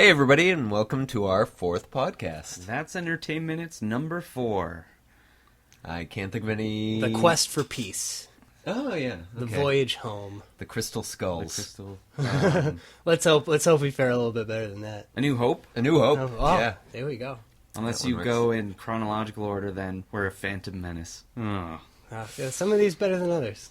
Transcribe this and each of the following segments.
Hey everybody, and welcome to our fourth podcast. That's EntertainMinutes number 4. I can't think of any... The Quest for Peace. Oh, yeah. The okay. Voyage Home. The Crystal Skulls. Let's hope we fare a little bit better than that. A New Hope. A New Hope. Oh, yeah. There we go. Unless That you one go in chronological order, then we're a Phantom Menace. Yeah, some of these better than others.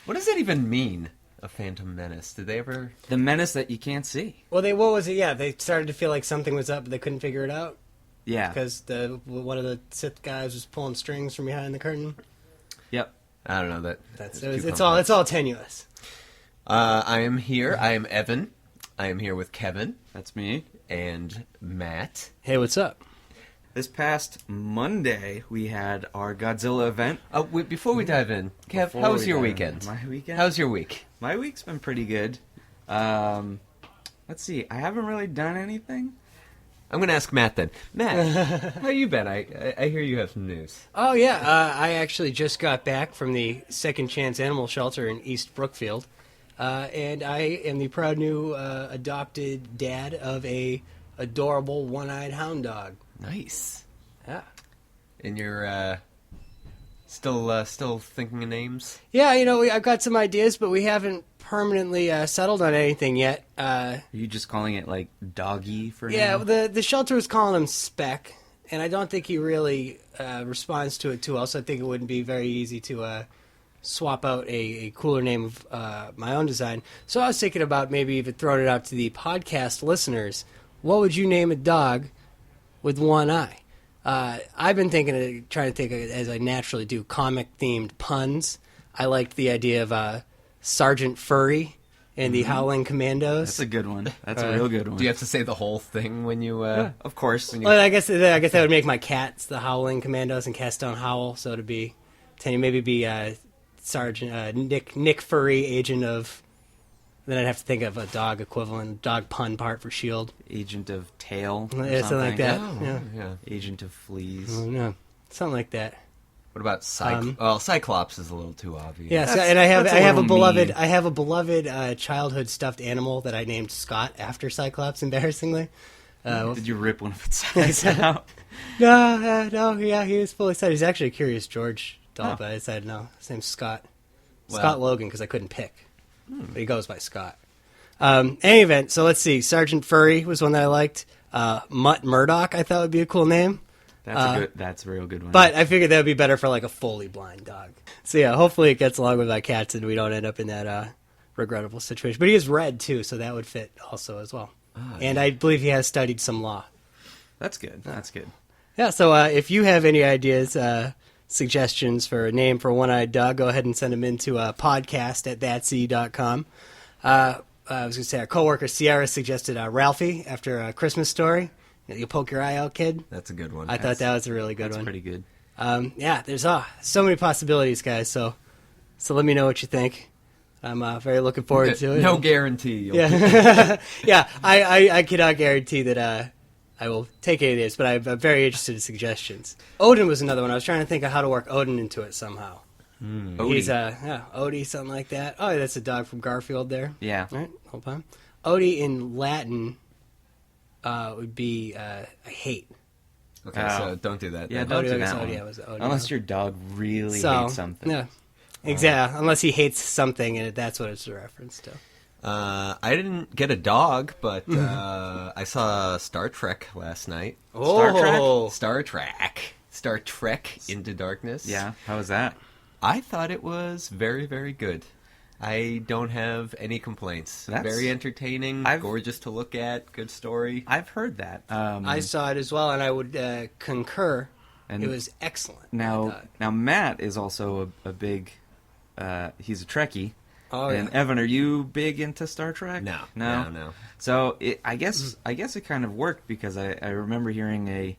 What does that even mean, a Phantom Menace? Did they ever... The menace that you can't see. Well, what was it? Yeah, they started to feel like something was up, but they couldn't figure it out. Yeah. Because one of the Sith guys was pulling strings from behind the curtain. Yep. I don't know. It's all tenuous. I am here. I am Evan. I am here with Kevin. That's me. And Matt. Hey, what's up? This past Monday, we had our Godzilla event. Before we dive in, Kev, how was your weekend? My weekend? How's your week? My week's been pretty good. Let's see. I haven't really done anything. I'm going to ask Matt then. Matt, how you been? I hear you have some news. Oh, yeah. I actually just got back from the Second Chance Animal Shelter in East Brookfield. And I am the proud new adopted dad of a adorable one-eyed hound dog. Nice. Yeah. And you're still thinking of names? Yeah, I've got some ideas, but we haven't permanently settled on anything yet. Are you just calling it, like, Doggy for Yeah, now? the shelter was calling him Speck, and I don't think he really responds to it too well, so I think it wouldn't be very easy to swap out a cooler name of my own design. So I was thinking about maybe even throwing it out to the podcast listeners. What would you name a dog with one eye? I've been trying to think as I naturally do, comic-themed puns. I liked the idea of Sergeant Furry and the Howling Commandos. That's a good one. That's a real good one. Do you have to say the whole thing when you... Yeah, of course. Well, I guess that would make my cats the Howling Commandos and cats don't howl, so it'd be... maybe be Sergeant Nick Furry, agent of... Then I'd have to think of a dog equivalent, dog pun part for S.H.I.E.L.D. Agent of Tail. Yeah, something like that. Oh, yeah. Agent of Fleas. Oh, no. Something like that. What about Cyclops is a little too obvious. Yeah, and I have a beloved childhood stuffed animal that I named Scott after Cyclops. Embarrassingly, did you rip one of its sides out? No, yeah, he was fully signed. He's actually a Curious George doll, but I decided no. His name's Scott. Scott Logan, because I couldn't pick. But he goes by Scott. Any event, so let's see. Sergeant Furry was one that I liked. Mutt Murdoch, I thought would be a cool name. That's a real good one. But I figured that would be better for like a fully blind dog. So yeah, hopefully it gets along with my cats and we don't end up in that regrettable situation. But he is red too, so that would fit also as well. And I believe he has studied some law. That's good. That's good. Yeah, so if you have any ideas, suggestions for a name for a one-eyed dog, go ahead and send them into podcast@thatsea.com. I was going to say our coworker Sierra suggested Ralphie after A Christmas Story. You poke your eye out, kid. That's a good one. I thought that was a really good one. That's pretty good. Yeah, there's so many possibilities, guys. So let me know what you think. I'm very looking forward to it. No guarantee. Yeah, yeah. I cannot guarantee that I will take any of this, but I'm very interested in suggestions. Odin was another one. I was trying to think of how to work Odin into it somehow. Odie. He's Odie, something like that. Oh, that's a dog from Garfield there. Yeah. All right, hold on. Odie in Latin would be I hate. Okay, so don't do that. Yeah, then. don't do Odie, that Odie, one. was Odie. Unless your dog really hates something. Yeah, exactly. Unless he hates something, and that's what it's a reference to. I didn't get a dog, but I saw Star Trek last night. Oh. Star Trek Into Darkness. Yeah, how was that? I thought it was very, very good. I don't have any complaints. Very entertaining, gorgeous to look at, good story. I've heard that. I saw it as well, and I would concur. And it was excellent. Now Matt is also a big. He's a Trekkie. Oh, and yeah. Evan, are you big into Star Trek? No. So I guess it kind of worked because I remember hearing a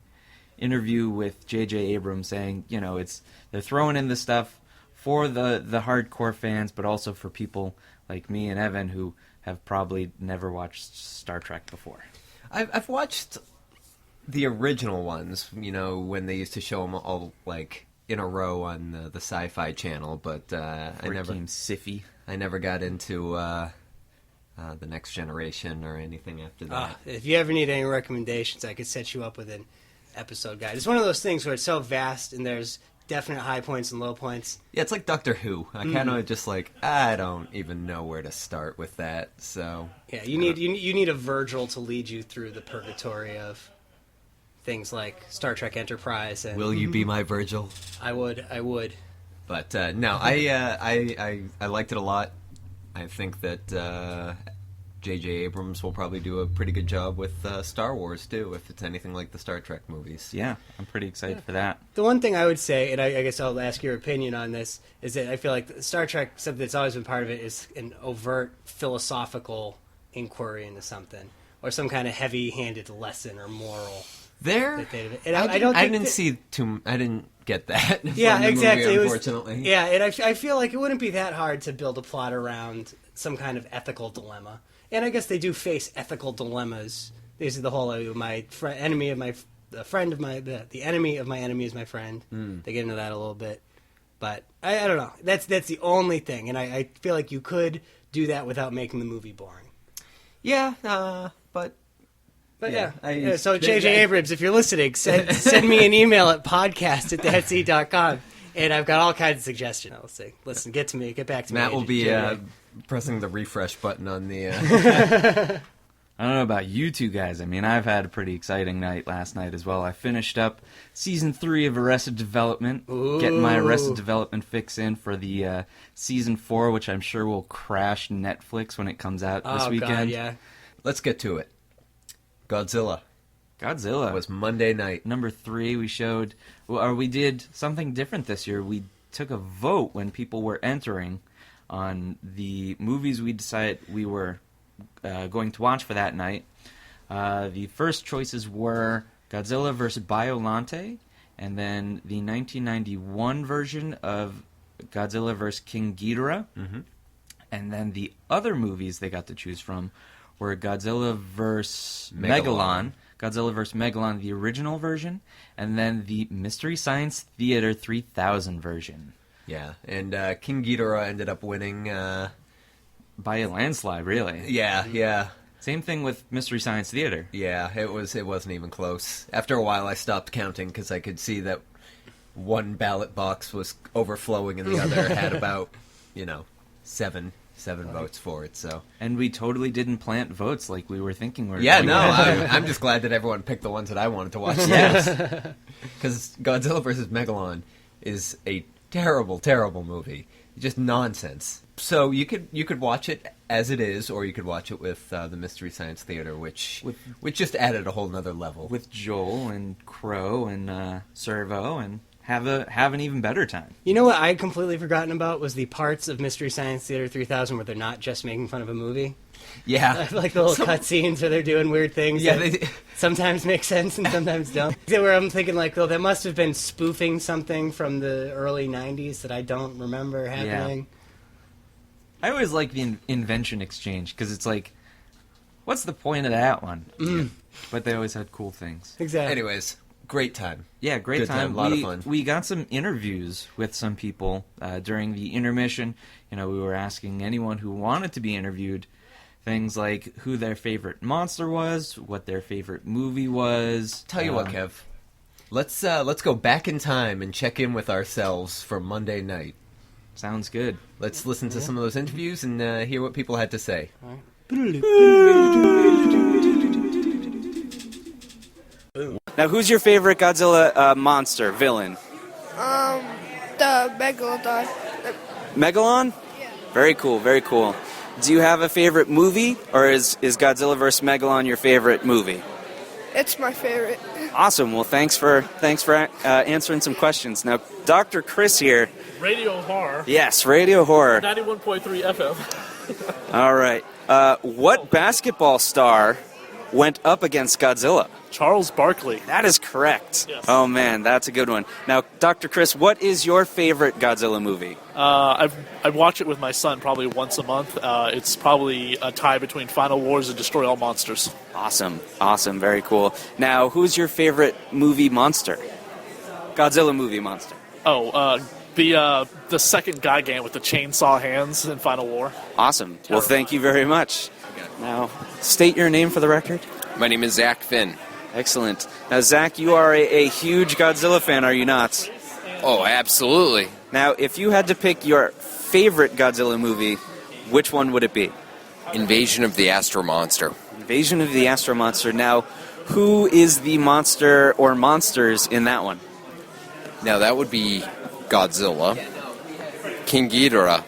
interview with J.J. Abrams saying, they're throwing in this stuff for the hardcore fans, but also for people like me and Evan who have probably never watched Star Trek before. I've watched the original ones, when they used to show them all like in a row on the Sci-Fi Channel, but I never Siffy. I never got into The Next Generation or anything after that. If you ever need any recommendations, I could set you up with an episode guide. It's one of those things where it's so vast and there's definite high points and low points. Yeah, it's like Doctor Who. I kind of just like, I don't even know where to start with that. So yeah, you need a Virgil to lead you through the purgatory of things like Star Trek Enterprise. And will you be my Virgil? I would. But no, I liked it a lot. I think that J.J. Abrams will probably do a pretty good job with Star Wars, too, if it's anything like the Star Trek movies. Yeah, I'm pretty excited for that. The one thing I would say, and I guess I'll ask your opinion on this, is that I feel like Star Trek, something that's always been part of it, is an overt philosophical inquiry into something, or some kind of heavy-handed lesson or moral. I didn't get that. Yeah, from the exactly. Movie, unfortunately. And I feel like it wouldn't be that hard to build a plot around some kind of ethical dilemma. And I guess they do face ethical dilemmas. This is the whole the enemy of my enemy is my friend. They get into that a little bit, but I don't know. That's the only thing, and I feel like you could do that without making the movie boring. Yeah, but yeah. So J.J. Abrams, if you're listening, send me an email at podcast@thatseat.com, and I've got all kinds of suggestions. Let's see. Listen, get back to me. Matt will be pressing the refresh button on the... I don't know about you two guys. I mean, I've had a pretty exciting night last night as well. I finished up Season 3 of Arrested Development, getting my Arrested Development fix in for the Season 4, which I'm sure will crash Netflix when it comes out this weekend. God, yeah. Let's get to it. Godzilla was Monday night. Number 3, we did something different this year. We took a vote when people were entering on the movies we decided we were going to watch for that night. The first choices were Godzilla vs. Biollante, and then the 1991 version of Godzilla vs. King Ghidorah. Mm-hmm. And then the other movies they got to choose from were Godzilla vs. Megalon, Godzilla vs. Megalon, the original version, and then the Mystery Science Theater 3000 version. Yeah, and King Ghidorah ended up winning... by a landslide, really. Yeah. Same thing with Mystery Science Theater. Yeah, it wasn't even close. After a while, I stopped counting because I could see that one ballot box was overflowing and the other had about, seven votes for it. So, and we totally didn't plant votes like we were thinking we were. Yeah, no, I'm just glad that everyone picked the ones that I wanted to watch. Yes, because Godzilla vs. Megalon is a terrible, terrible movie. Just nonsense. So you could watch it as it is, or you could watch it with the Mystery Science Theater, which just added a whole nother level with Joel and Crow and Servo, and have an even better time. You know what I had completely forgotten about was the parts of Mystery Science Theater 3000 where they're not just making fun of a movie. Yeah, like the little cutscenes where they're doing weird things. Yeah, that sometimes make sense and sometimes don't. Where I'm thinking like, oh, that must have been spoofing something from the early '90s that I don't remember happening. Yeah. I always like the invention exchange because it's like, what's the point of that one? Yeah. But they always had cool things. Exactly. Anyways, great time. Yeah, great time. A lot of fun. We got some interviews with some people during the intermission. We were asking anyone who wanted to be interviewed things like who their favorite monster was, what their favorite movie was. Tell you what, Kev. Let's go back in time and check in with ourselves for Monday night. Sounds good. Let's listen to some of those interviews and hear what people had to say. Now, who's your favorite Godzilla monster, villain? The Megalodon. Megalon? Yeah. Very cool, very cool. Do you have a favorite movie, or is Godzilla vs. Megalon your favorite movie? It's my favorite. Awesome. Well, thanks for answering some questions. Now, Dr. Chris here. Radio horror. Yes, radio horror. 91.3 FM. All right. What basketball star went up against Godzilla? Charles Barkley. That is correct. Yes. Oh, man, that's a good one. Now, Dr. Chris, what is your favorite Godzilla movie? I watch it with my son probably once a month. It's probably a tie between Final Wars and Destroy All Monsters. Awesome. Awesome. Very cool. Now, who's your favorite movie monster? Godzilla movie monster. Oh, the second Gigan with the chainsaw hands in Final War. Awesome. Well, thank you very much. Now, state your name for the record. My name is Zach Finn. Excellent. Now, Zach, you are a huge Godzilla fan, are you not? Oh, absolutely. Now, if you had to pick your favorite Godzilla movie, which one would it be? Invasion of the Astro Monster. Invasion of the Astro Monster. Now, who is the monster or monsters in that one? Now, that would be Godzilla, King Ghidorah,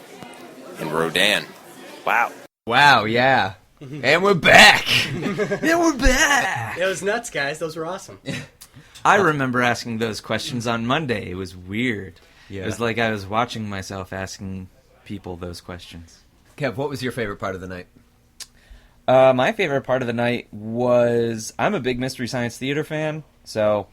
and Rodan. Wow. Wow, yeah. And we're back! And we're back! It was nuts, guys. Those were awesome. I remember asking those questions on Monday. It was weird. Yeah. It was like I was watching myself asking people those questions. Kev, what was your favorite part of the night? My favorite part of the night was, I'm a big Mystery Science Theater fan, so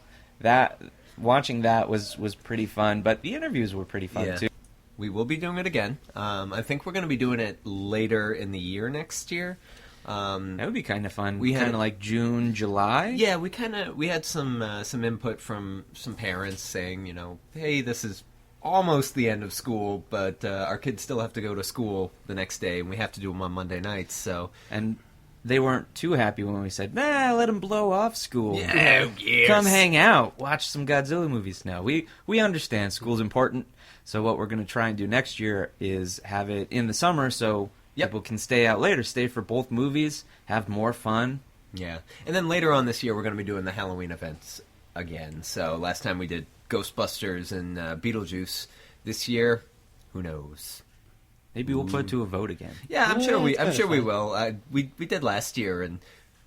watching that was pretty fun, but the interviews were pretty fun too. We will be doing it again. I think we're going to be doing it later in the year next year. That would be kind of fun. We had- kind of like June, July. Yeah, we had some input from some parents saying, hey, this is almost the end of school, but our kids still have to go to school the next day, and we have to do them on Monday nights. So, And they weren't too happy when we said, let them blow off school. Yeah, who cares? Come hang out, watch some Godzilla movies now. We understand school's important, so what we're going to try and do next year is have it in the summer so people can stay out later, stay for both movies, have more fun. yeah, and then later on this year, we're going to be doing the Halloween events again. So last time we did Ghostbusters and Beetlejuice. This year, who knows? Maybe we'll put it to a vote again. Yeah, I'm sure we fun. will. We did last year, and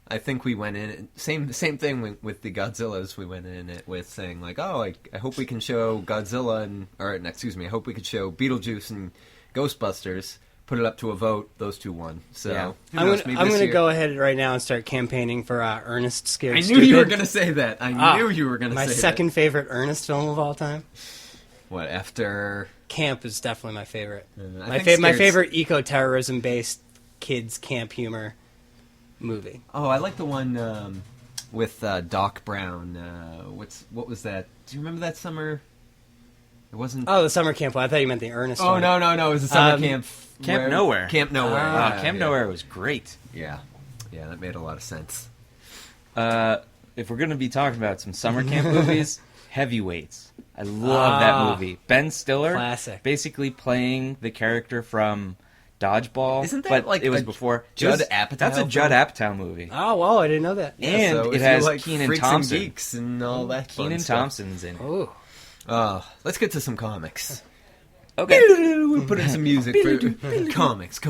I think we went in same thing with the Godzillas. We went in it with saying like, I hope we can show Godzilla I hope we could show Beetlejuice and Ghostbusters. Put it up to a vote. Those two won. So Yeah. who I'm knows, gonna, maybe I'm this gonna year- go ahead right now and start campaigning for Ernest Scared I knew Stupid. you were going to say that. I knew you were going to say My second favorite Ernest film of all time. that. What after? Camp is definitely my favorite. I My think Scared- favorite eco-terrorism based kids camp humor movie. Oh, I like the one with Doc Brown. What was that? Do you remember that summer? It wasn't. Oh, the summer camp one. I thought you meant the Earnest Oh one. no! It was a summer camp. Camp Nowhere. Camp Nowhere. Camp Nowhere was great. Yeah, that made a lot of sense. If we're going to be talking about some summer camp movies, Heavyweights. I love that movie. Ben Stiller, Classic. basically playing the character from Dodgeball. Isn't that but like it was a before Judd it was- Apatow That's a Judd Apatow movie. Oh, wow, I didn't know that. And So it if you has like Keenan Freaks Thompson. and Geeks and all that. fun Keenan stuff. Thompson's in it. Oh, Let's get to some comics. Okay. We put in some music for comics.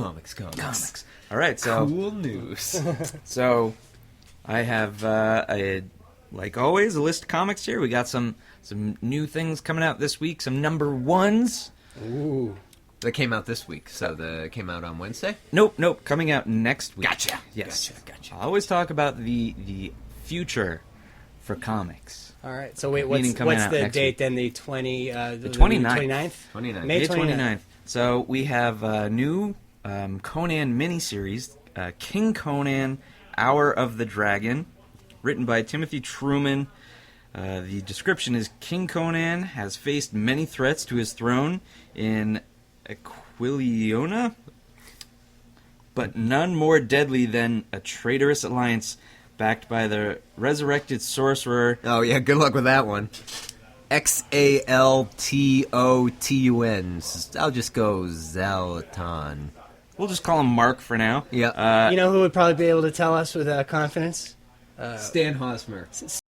All right, so Cool news. So, I have, like always, a list of comics here. We got some new things coming out this week, some number ones. ooh. That came out this week, so that came out on Wednesday. Nope, coming out next week. Gotcha. Yes. Gotcha. I always talk about the future for comics. All right. So wait, Meaning what's coming out the next date week. then? The 29th. 29th. 29th. May May 29th. 29th. So we have a new Conan miniseries, King Conan, Hour of the Dragon, written by Timothy Truman. The description is King Conan has faced many threats to his throne in Aquiliona, but none more deadly than a traitorous alliance backed by the resurrected sorcerer. Oh yeah, good luck with that one. Xaltotun. I'll just go Zalatan. We'll just call him Mark for now. Yeah. You know who would probably be able to tell us with confidence? Stan Hosmer.